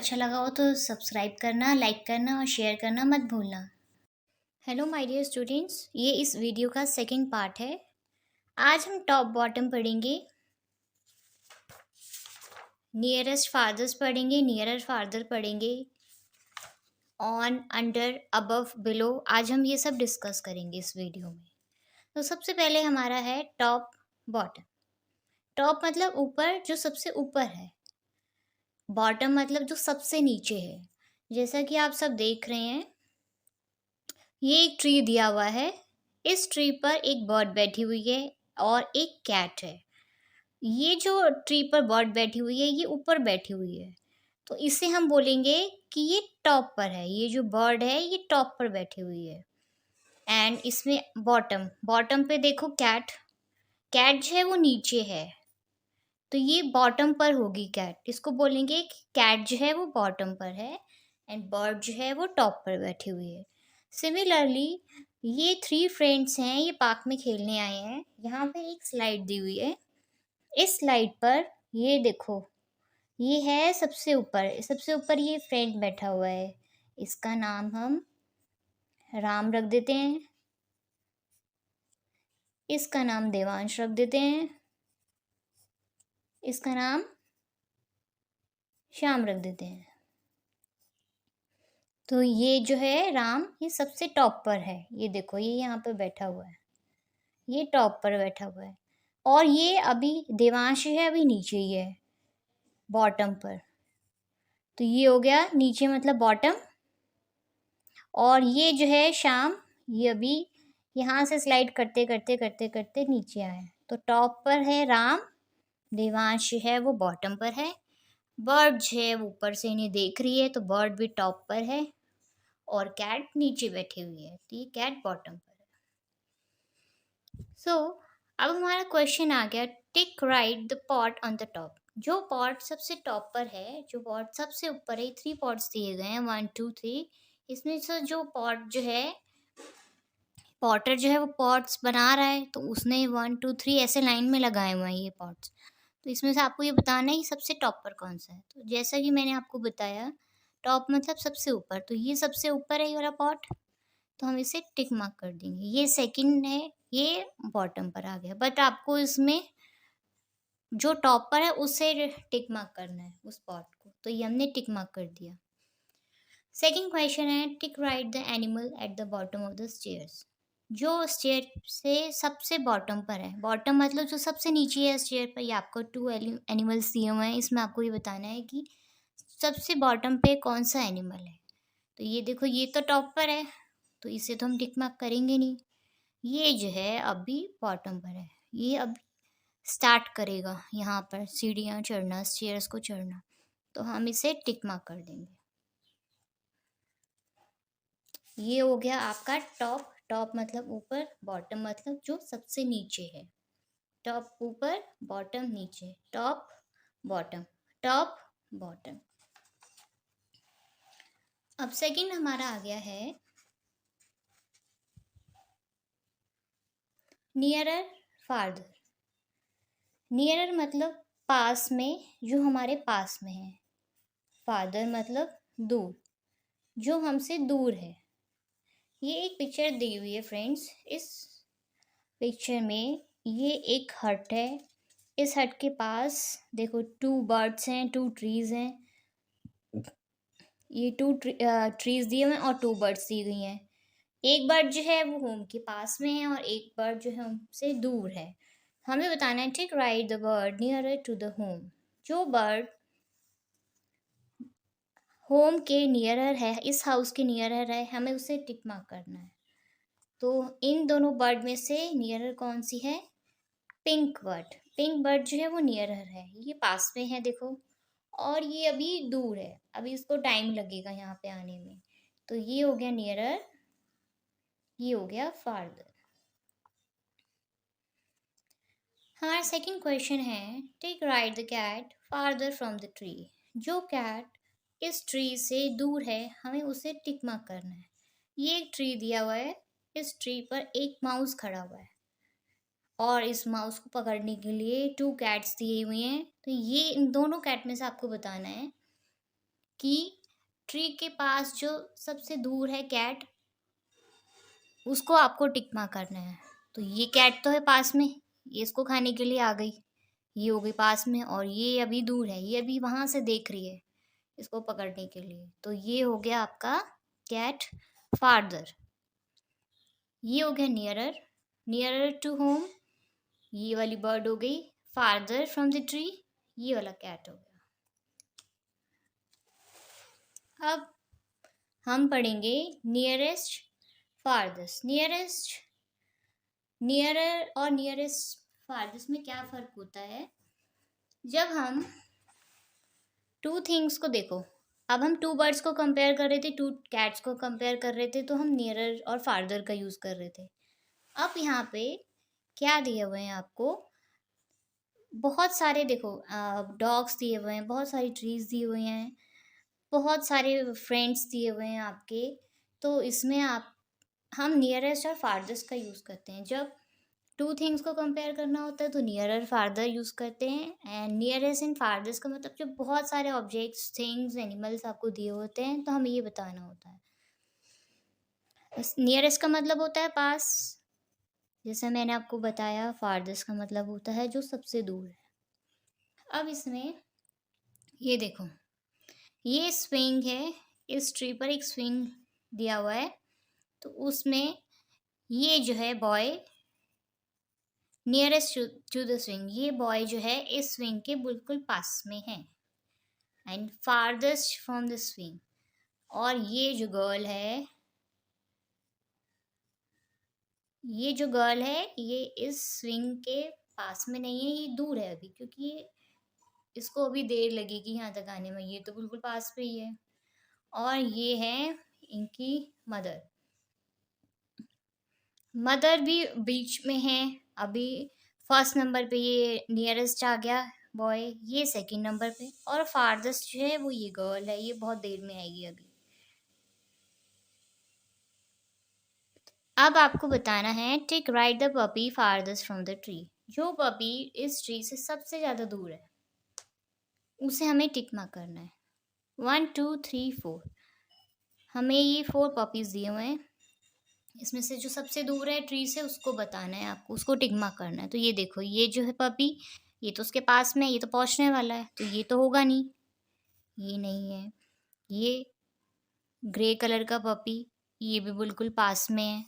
अच्छा लगा हो तो सब्सक्राइब करना, लाइक करना और शेयर करना मत भूलना। हेलो माय डियर स्टूडेंट्स, ये इस वीडियो का सेकंड पार्ट है। आज हम टॉप बॉटम पढ़ेंगे, नियरेस्ट फादर्स पढ़ेंगे, नियरर फादर पढ़ेंगे, ऑन, अंडर, अबव, बिलो। आज हम ये सब डिस्कस करेंगे इस वीडियो में। तो सबसे पहले हमारा है टॉप बॉटम। टॉप मतलब ऊपर, जो सबसे ऊपर है। बॉटम मतलब जो सबसे नीचे है। जैसा कि आप सब देख रहे हैं, ये एक ट्री दिया हुआ है। इस ट्री पर एक बर्ड बैठी हुई है और एक कैट है। ये जो ट्री पर बर्ड बैठी हुई है, ये ऊपर बैठी हुई है, तो इसे हम बोलेंगे कि ये टॉप पर है। ये जो बर्ड है, ये टॉप पर बैठी हुई है। एंड इसमें बॉटम, बॉटम पे देखो कैट, कैट जो है वो नीचे है, तो ये बॉटम पर होगी कैट। इसको बोलेंगे कि कैट जो है वो बॉटम पर है एंड बर्ड जो है वो टॉप पर बैठी हुई है। सिमिलरली ये थ्री फ्रेंड्स हैं, ये पार्क में खेलने आए हैं। यहाँ पे एक स्लाइड दी हुई है। इस स्लाइड पर ये देखो, ये है सबसे ऊपर, सबसे ऊपर ये फ्रेंड बैठा हुआ है। इसका नाम हम राम रख देते हैं, इसका नाम देवांश रख देते हैं, इसका नाम श्याम रख देते हैं। तो ये जो है राम, ये सबसे टॉप पर है। ये देखो, ये यहाँ पे बैठा हुआ है, ये टॉप पर बैठा हुआ है। और ये अभी देवांश है, अभी नीचे ही है, बॉटम पर। तो ये हो गया नीचे मतलब बॉटम। और ये जो है श्याम, ये अभी यहाँ से स्लाइड करते करते करते करते नीचे आया। तो टॉप पर है राम, देवांश है वो बॉटम पर है, बर्ड है वो ऊपर से इन्हें देख रही है, तो बर्ड भी टॉप पर है और कैट नीचे बैठी हुई है, तो ये कैट बॉटम पर है। अब हमारा क्वेश्चन आ गया, टिक right the pot on the top. जो पॉट सबसे टॉप पर है, जो पॉट सबसे ऊपर है, थ्री पॉट्स दिए गए हैं, 1 2 3। इसमें से जो पॉट जो है, पॉटर जो है वो पॉट्स बना रहा है, तो उसने 1 2 3 ऐसे लाइन में लगाए हुए हैं ये पॉट्स। तो इसमें से आपको ये बताना है कि सबसे टॉप पर कौन सा है। तो जैसा कि मैंने आपको बताया, टॉप मतलब सबसे ऊपर, तो ये सबसे ऊपर है ये वाला पॉट, तो हम इसे टिक मार्क कर देंगे। ये सेकंड है, ये बॉटम पर आ गया, बट आपको इसमें जो टॉप पर है उसे टिक मार्क करना है, उस पॉट को। तो ये हमने टिक मार्क कर दिया। सेकंड क्वेश्चन है, tick right the animal at the bottom of the stairs. जो स्टेयर से सबसे बॉटम पर है, बॉटम मतलब जो सबसे नीचे है स्टेयर पर, ये आपको 2 एनिमल्स दिए हुए हैं। इसमें आपको ये बताना है कि सबसे बॉटम पे कौन सा एनिमल है। तो ये देखो, ये तो टॉप पर है, तो इसे तो हम टिक मार्क करेंगे नहीं। ये जो है अभी बॉटम पर है, ये अब स्टार्ट करेगा यहाँ पर सीढ़ियाँ चढ़ना, स्टेयर्स को चढ़ना, तो हम इसे टिक मार्क कर देंगे। ये हो गया आपका टॉप। टॉप मतलब ऊपर, बॉटम मतलब जो सबसे नीचे है। टॉप ऊपर, बॉटम नीचे, टॉप बॉटम, टॉप बॉटम। अब सेकंड हमारा आ गया है नियरर फार्दर। नियरर मतलब पास में, जो हमारे पास में है। फादर मतलब दूर, जो हमसे दूर है। ये एक पिक्चर दी हुई है फ्रेंड्स। इस पिक्चर में ये एक हट है। इस हट के पास देखो 2 बर्ड्स हैं, 2 ट्रीज हैं। ये 2 ट्रीज दिए हुए हैं और 2 बर्ड्स दी गई हैं। एक बर्ड जो है वो होम के पास में है और एक बर्ड जो है हमसे दूर है। हमें बताना है, tick right the bird nearer to the home. जो बर्ड होम के नियरर है, इस हाउस के नियरर है, हमें उसे टिक मार्क करना है। तो इन दोनों बर्ड में से नियरर कौन सी है? Pink bird. पिंक बर्ड जो है वो नियरर है, ये पास में है देखो, और ये अभी दूर है, अभी इसको टाइम लगेगा यहाँ पे आने में। तो ये हो गया नियरर, ये हो गया फार्दर। हमारा सेकंड क्वेश्चन है, tick right the cat farther from the tree. जो कैट इस ट्री से दूर है, हमें उसे टिक मार्क करना है। ये एक ट्री दिया हुआ है, इस ट्री पर एक माउस खड़ा हुआ है और इस माउस को पकड़ने के लिए 2 कैट्स दिए हुए हैं। तो ये इन दोनों कैट में से आपको बताना है कि ट्री के पास जो सबसे दूर है कैट, उसको आपको टिक मार्क करना है। तो ये कैट तो है पास में, ये इसको खाने के लिए आ गई, ये हो गई पास में, और ये अभी दूर है, ये अभी वहां से देख रही है इसको पकड़ने के लिए। तो ये हो गया आपका कैट फार्दर। ये हो गया नियरर, नियरर टू होम, ये वाली बर्ड हो गई। फार्दर फ्रॉम द ट्री, ये वाला कैट हो गया। अब हम पढ़ेंगे नियरेस्ट फार्देस्ट। नियरर और नियरेस्ट फार्देस्ट में क्या फर्क होता है? जब हम टू थिंग्स को देखो, अब हम टू बर्ड्स को कंपेयर कर रहे थे, टू कैट्स को कंपेयर कर रहे थे, तो हम नियरर और फार्दर का यूज कर रहे थे। अब यहाँ पे क्या दिए हुए हैं आपको? बहुत सारे देखो डॉग्स दिए हुए हैं, बहुत सारी ट्रीज दिए हुए हैं, बहुत सारे फ्रेंड्स दिए हुए हैं आपके। तो इसमें आप हम नियरेस्ट और फार्देस्ट का यूज़ करते हैं। जब टू थिंग्स को कंपेयर करना होता है तो नियरर फार्दर यूज़ करते हैं। एंड नियरेस्ट एंड फार्देस्ट का मतलब जब बहुत सारे ऑब्जेक्ट्स, थिंग्स, एनिमल्स आपको दिए होते हैं तो हमें ये बताना होता है। नियरेस्ट का मतलब होता है पास, जैसे मैंने आपको बताया। फार्देस्ट का मतलब होता है जो सबसे दूर है। अब इसमें ये देखो, ये स्विंग है, इस ट्री पर एक स्विंग दिया हुआ है, तो उसमें ये जो है boy nearest to the swing, ये बॉय जो है इस स्विंग के बिल्कुल पास में है। And farthest from the swing, और ये जो गर्ल है, ये इस स्विंग के पास में नहीं है, ये दूर है अभी, क्योंकि इसको अभी देर लगेगी यहाँ तक आने में, ये तो बिल्कुल पास पे ही है। और ये है इनकी मदर, मदर भी बीच में है। अभी फर्स्ट नंबर पे ये नियरेस्ट आ गया बॉय, ये सेकंड नंबर पे, और फार्देस्ट जो है वो ये गर्ल है, ये बहुत देर में आएगी अभी। अब आपको बताना है tick right the puppy farthest from the tree. जो पपी इस ट्री से सबसे ज़्यादा दूर है उसे हमें टिक मार्क करना है। 1 2 3 4, हमें ये 4 पपीज़ दिए हुए हैं, इसमें से जो सबसे दूर है ट्री से उसको बताना है आपको, उसको टिक मार्क करना है। तो ये देखो, ये जो है पपी, ये तो उसके पास में, ये तो पहुंचने वाला है, तो ये तो होगा नहीं, ये नहीं है। ये ग्रे कलर का पपी, ये भी बिल्कुल पास में है।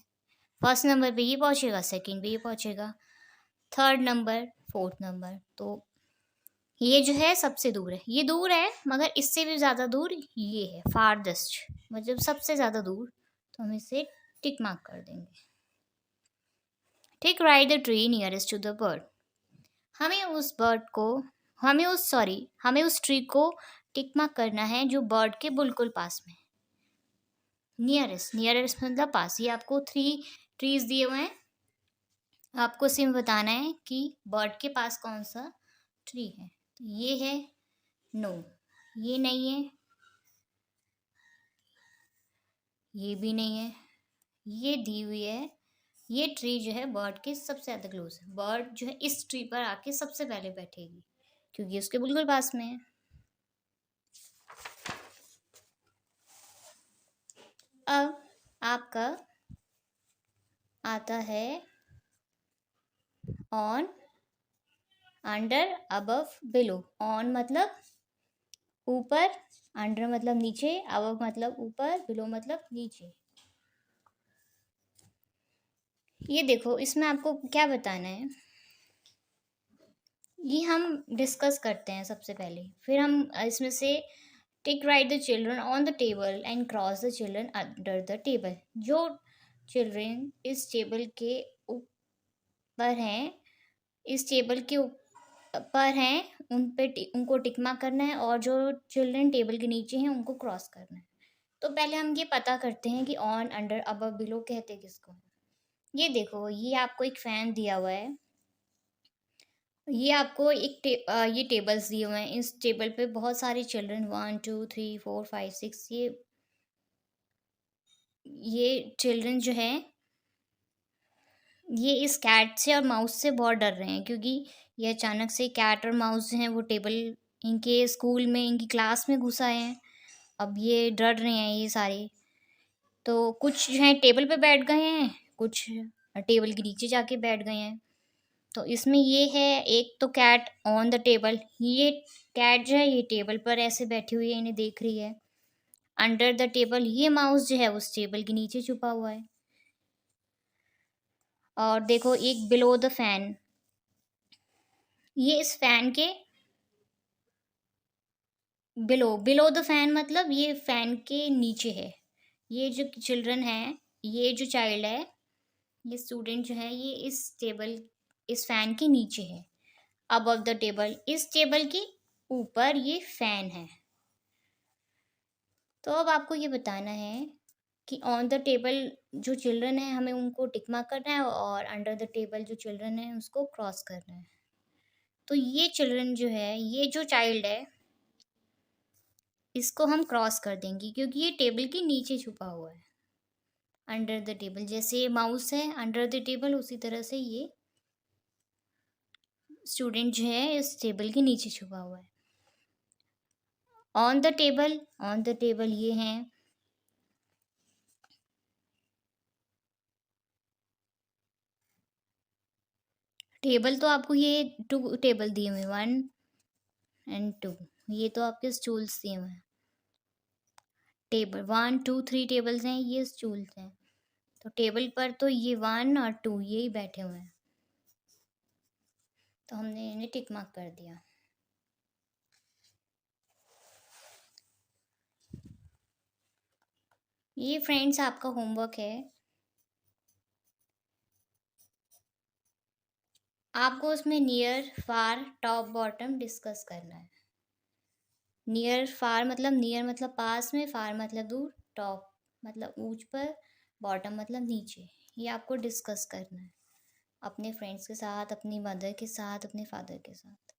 फर्स्ट नंबर पे ये पहुंचेगा, सेकंड पे ये पहुंचेगा, थर्ड नंबर, फोर्थ नंबर। तो ये जो है सबसे दूर है, ये दूर है, मगर इससे भी ज़्यादा दूर ये है, फारदेस्ट, मतलब सबसे ज़्यादा दूर। तो हम इसे टिक मार्क कर देंगे। Tick right the tree nearest to the bird. हमें उस बर्ड को, हमें उस ट्री को टिक मार्क करना है जो बर्ड के बिल्कुल पास में। नियरेस्ट मतलब पास। ये आपको 3 ट्रीज दिए हुए हैं, आपको सिर्फ बताना है कि बर्ड के पास कौन सा ट्री है। तो ये है, नो, ये नहीं है, ये भी नहीं है, ये दी हुई है। ये ट्री जो है बर्ड के सबसे ज़्यादा क्लोज है, बर्ड जो है इस ट्री पर आके सबसे पहले बैठेगी क्योंकि उसके बिल्कुल पास में है। अब आपका आता है on, under, above, below. On मतलब ऊपर, अंडर मतलब नीचे, अबव मतलब ऊपर, बिलो मतलब नीचे। ये देखो, इसमें आपको क्या बताना है, ये हम डिस्कस करते हैं सबसे पहले, फिर हम इसमें से टिक right the children on the table and cross the children under the table. जो चिल्ड्रन इस टेबल के ऊपर हैं, इस टेबल के ऊपर हैं, उनको टिक मार्क करना है, और जो चिल्ड्रन टेबल के नीचे हैं उनको क्रॉस करना है। तो पहले हम ये पता करते हैं कि ऑन, अंडर, अबव, बिलो कहते किसको। ये देखो, ये आपको एक फैन दिया हुआ है, ये आपको ये टेबल्स दिए हुए हैं, इस टेबल पे बहुत सारे चिल्ड्रन 1 2 3 4 5 6, ये चिल्ड्रन जो हैं ये इस कैट से और माउस से बहुत डर रहे हैं, क्योंकि ये अचानक से कैट और माउस जो हैं वो टेबल, इनके स्कूल में, इनकी क्लास में घुस आए हैं। अब ये डर रहे हैं ये सारे। तो कुछ जो है टेबल पे बैठ गए हैं, कुछ टेबल के नीचे जाके बैठ गए हैं। तो इसमें ये है, एक तो कैट ऑन द टेबल, ये कैट जो है ये टेबल पर ऐसे बैठी हुई है, इन्हें देख रही है। अंडर द टेबल, ये माउस जो है उस टेबल के नीचे छुपा हुआ है। और देखो एक बिलो द फैन, ये इस फैन के बिलो द फैन मतलब ये फैन के नीचे है। ये जो चिल्ड्रन है, ये जो चाइल्ड है, ये स्टूडेंट जो है ये इस टेबल, इस फैन के नीचे है। अबव द टेबल, इस टेबल के ऊपर ये फैन है। तो अब आपको ये बताना है कि ऑन द टेबल जो चिल्ड्रन है हमें उनको टिक मार्क करना है, और अंडर द टेबल जो चिल्ड्रन है उसको क्रॉस करना है। तो ये चिल्ड्रन जो है, ये जो चाइल्ड है, इसको हम क्रॉस कर देंगे क्योंकि ये टेबल के नीचे छुपा हुआ है। अंडर द टेबल, जैसे माउस है अंडर द टेबल, उसी तरह से ये स्टूडेंट जो है इस टेबल के नीचे छुपा हुआ है। On the table, on the table ये हैं, टेबल तो आपको ये 2 टेबल दिए हुए, 1 एंड 2, ये तो आपके स्टूल्स दिए हुए हैं। टेबल 1 2 3 टेबल्स हैं, ये स्टूल्स हैं। तो टेबल पर तो ये 1 और 2 ये ही बैठे हुए हैं, तो हमने इन्हें टिक मार्क कर दिया। ये फ्रेंड्स आपका होमवर्क है। आपको उसमें नियर, फार, टॉप, बॉटम डिस्कस करना है। नियर फार मतलब, नियर मतलब पास में, फार मतलब दूर, टॉप मतलब ऊंच पर, बॉटम मतलब नीचे। ये आपको डिस्कस करना है अपने फ्रेंड्स के साथ, अपनी मदर के साथ, अपने फादर के साथ।